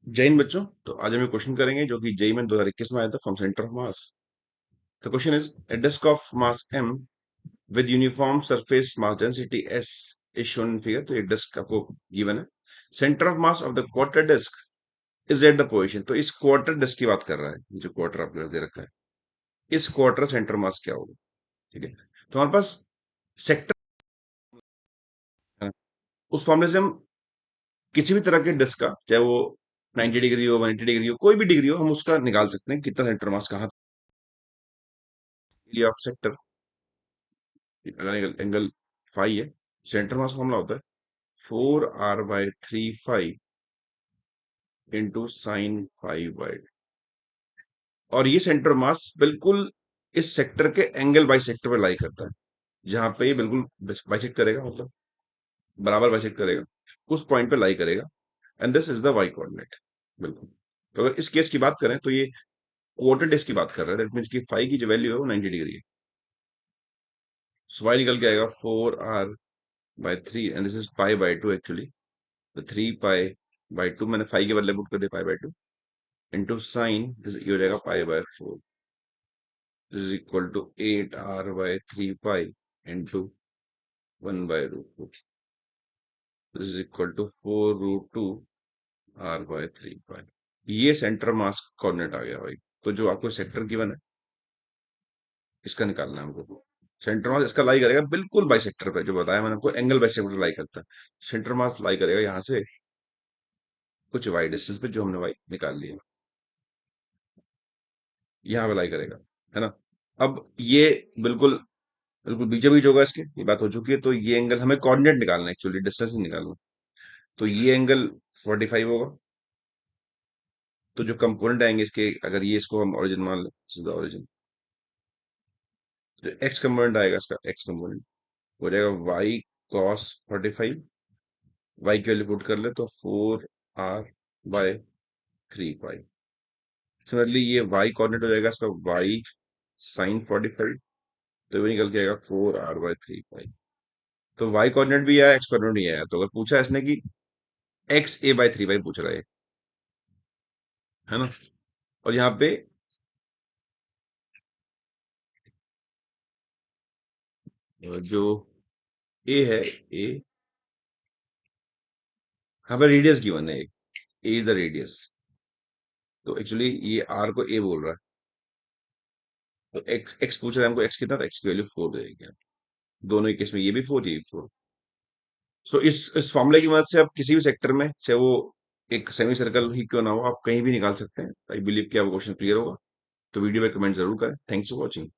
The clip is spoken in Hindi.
जय हिंद बच्चों। तो आज हम क्वेश्चन करेंगे जो कि जेईई में 2021 में आया था from centre of mass. The question is a disk of mass m with uniform surface mass density s is shown in figure। तो ये डिस्क आपको गिवन है। Centre of mass of the quarter disc is at the position. तो इस क्वार्टर डिस्क की बात कर रहा है, ये जो क्वार्टर आपके पास दे रखा है, इस क्वार्टर सेंटर मास क्या होगा। ठीक है, तो हमारे पास सेक्टर है। उस फॉर्मूले से हम किसी भी तरह के डिस्क का, चाहे वो 90 डिग्री हो, 180 डिग्री हो, कोई भी डिग्री हो, हम उसका निकाल सकते हैं कितना सेंटर मास कहाँ ऑफ सेक्टर। अगर एंगल फाई है, सेंटर मास फॉर्मूला होता है 4r/3 into sine five by. और ये सेंटर मास बिल्कुल इस सेक्टर के एंगल बाई सेक्टर पे लाई करता है, जहां पे ये बिल्कुल बाइसेक्ट करेगा, मतलब बराबर बाइसेक्ट करेगा, उस पॉइंट पे लाई करेगा। And this is the Y coordinate. बिल्कुल। तो अगर इस केस की बात करें तो ये क्वार्टर डिस्क की बात कर रहा है, दैट मीन्स की फाई की जो वैल्यू है वो 90 डिग्री है। सो वाई निकल के आएगा 4r/3 and this is pi by two actually. तो 3 पाई बाई 2 मैंने फाइव के बदले पुट कर दिया, पाई बाई 2 इंटू साइन ये हो जाएगा पाई/4 is equal to 8r/3 into 1/√2 is equal to 4√2r/3। ये सेंटर मास कोऑर्डिनेट आ गया भाई। तो जो आपको सेक्टर गिवन है, इसका निकालना है हमको। सेंटर मास इसका लाई करेगा बिल्कुल बाई सेक्टर पे, जो बताया मैंने आपको, एंगल बाई सेक्टर लाई करता है। सेंटर मास लाई करेगा यहाँ से कुछ वाई डिस्टेंस पे, जो हमने वाई निकाल लिया, यहाँ पे लाई करेगा, है ना। अब ये बिल्कुल बिल्कुल बीचों बीच होगा इसके, ये बात हो चुकी है। तो ये एंगल हमें कोऑर्डिनेट निकालना है, एक्चुअली डिस्टेंस नहीं निकालना। तो ये एंगल 45 होगा। तो जो कंपोनेंट आएंगे इसके, अगर ये इसको हम ओरिजिन मान लें, सीधा ओरिजिन, तो एक्स कंपोनेंट आएगा, इसका एक्स कंपोनेंट हो जाएगा वाई कॉस 45। वाई की वैल्यू पुट कर ले तो 4r/3 पाई। सिमिलरली ये वाई कोऑर्डिनेट हो जाएगा इसका वाई साइन 45। तो ये निकल के आएगा 4r/3 पाई। तो वाई कोऑर्डिनेट भी आया, एक्स कोऑर्डिनेट भी आया। तो अगर पूछा इसने कि XA/3 पूछ रहा है ना। और यहाँ पे जो ए है, ए, यहाँ पे रेडियस गिवन है, ए इज द रेडियस। तो एक्चुअली ये आर को ए बोल रहा है। तो एक्स एक्स पूछ रहा है हमको, एक्स कितना था, एक्स की वैल्यू 4 दे देंगे। दोनों ही केस में ये भी 4, ये भी 4। सो इस फॉर्मूले की मदद से आप किसी भी सेक्टर में, चाहे वो एक सेमी सर्कल ही क्यों ना हो, आप कहीं भी निकाल सकते हैं। आई बिलीव कि आपको क्वेश्चन क्लियर होगा। तो वीडियो में कमेंट जरूर करें। Thanks for watching.